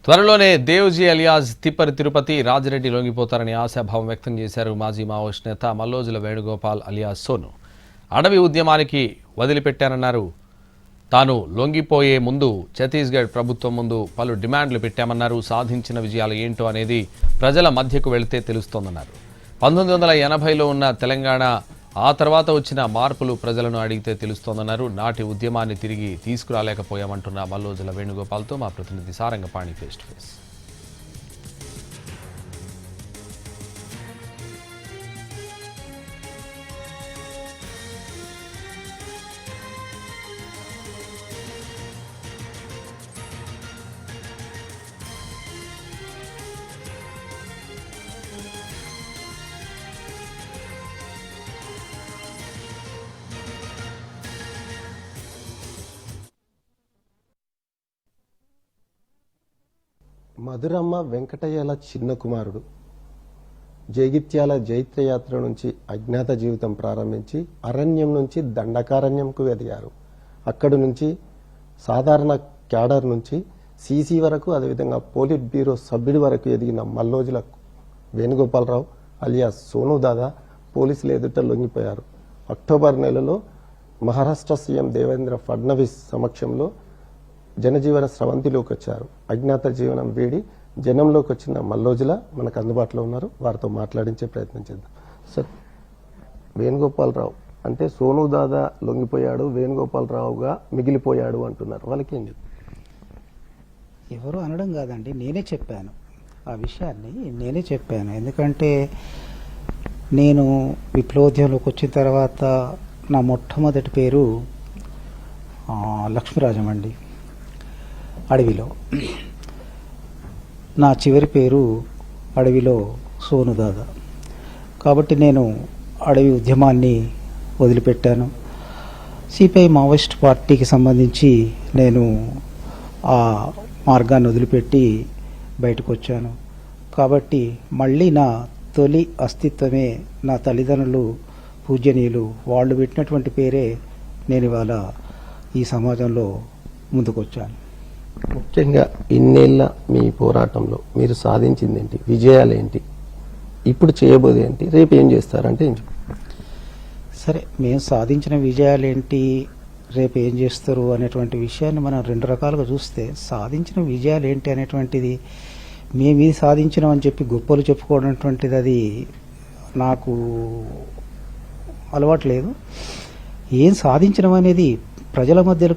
త్వరలోనే దేవ్జీ అలియాస్ తిప్పరి తిరుపతి రాజిరెడ్డి లొంగిపోతారని ఆశాభావం వ్యక్తం చేశారు మాజీ మావోయిస్ట్ నేత మల్లోజుల వేణుగోపాల్ అలియాస్ సోను. అడవి ఉద్యమానికి వదిలిపెట్టారన్నారు. తాను లొంగిపోయే ముందు ఛత్తీస్గఢ్ ప్రభుత్వం ముందు పలు డిమాండ్లు పెట్టామన్నారు. సాధించిన విజయాలు ఏంటో అనేది ప్రజల మధ్యకు వెళితే తెలుస్తోందన్నారు. 1980లో ఉన్న తెలంగాణ ఆ తర్వాత వచ్చిన మార్పులు ప్రజలను అడిగితే తెలుస్తోందన్నారు. నాటి ఉద్యమాన్ని తిరిగి తీసుకురాలేకపోయామంటున్న మల్లోజుల వేణుగోపాల్తో మా ప్రతినిధి Sarangapani face to face. Madhuramma వెంకటయ్యల చిన్న కుమారుడు. జైగిత్యాల జైత్రయాత్ర నుంచి అజ్ఞాత జీవితం ప్రారంభించి అరణ్యం నుంచి దండకారణ్యంకు ఎదిగారు. అక్కడి నుంచి సాధారణ క్యాడర్ నుంచి సీసీ వరకు, అదేవిధంగా పోలిట్ బ్యూరో సభ్యుడి వరకు ఎదిగిన మల్లోజుల వేణుగోపాలరావు అలియాస్ సోను దాదా పోలీసులు ఎదుట లొంగిపోయారు. అక్టోబర్ నెలలో మహారాష్ట్ర సీఎం దేవేంద్ర ఫడ్నవీస్ సమక్షంలో జనజీవన స్రవంతిలోకి వచ్చారు. అజ్ఞాత జీవనం వీడి జనంలోకి వచ్చిన మల్లోజుల మనకు అందుబాటులో ఉన్నారు. వారితో మాట్లాడించే ప్రయత్నం చేద్దాం. సార్, వేణుగోపాలరావు అంటే సోను దాదా లొంగిపోయాడు, వేణుగోపాలరావుగా మిగిలిపోయాడు అంటున్నారు. వాళ్ళకి ఏం చెప్తారు? ఎవరు అనడం కాదండి, నేనే చెప్పాను ఆ విషయాన్ని. నేనే చెప్పాను. ఎందుకంటే నేను విప్లవోద్యమంలోకి వచ్చిన తర్వాత నా మొట్టమొదటి పేరు లక్ష్మీరాజం అండి, అడవిలో. నా చివరి పేరు అడవిలో సోను దాదా. కాబట్టి నేను అడవి ఉద్యమాన్ని వదిలిపెట్టాను. సిపిఐ మావోయిస్ట్ పార్టీకి సంబంధించి నేను ఆ మార్గాన్ని వదిలిపెట్టి బయటకు వచ్చాను. కాబట్టి మళ్ళీ నా తొలి అస్తిత్వమే నా తల్లిదండ్రులు పూజనీయులు, వాళ్ళు పెట్టినటువంటి పేరే నేను ఇవాళ ఈ సమాజంలో ముందుకొచ్చాను. ముఖ్యంగా ఇన్నేళ్ల మీ పోరాటంలో మీరు సాధించింది ఏంటి? విజయాలు ఏంటి? ఇప్పుడు చేయబోదు ఏంటి? రేపు ఏం చేస్తారంటే ఏం చెప్తారు? సరే, మేము సాధించిన విజయాలు ఏంటి, రేపు ఏం చేస్తారు అనేటువంటి విషయాన్ని మనం రెండు రకాలుగా చూస్తే, సాధించిన విజయాలు ఏంటి అనేటువంటిది మేము ఇది సాధించినాం అని చెప్పి గొప్పలు చెప్పుకోవడం అది నాకు అలవాటు లేదు. ఏం సాధించడం అనేది ప్రజల మధ్యలో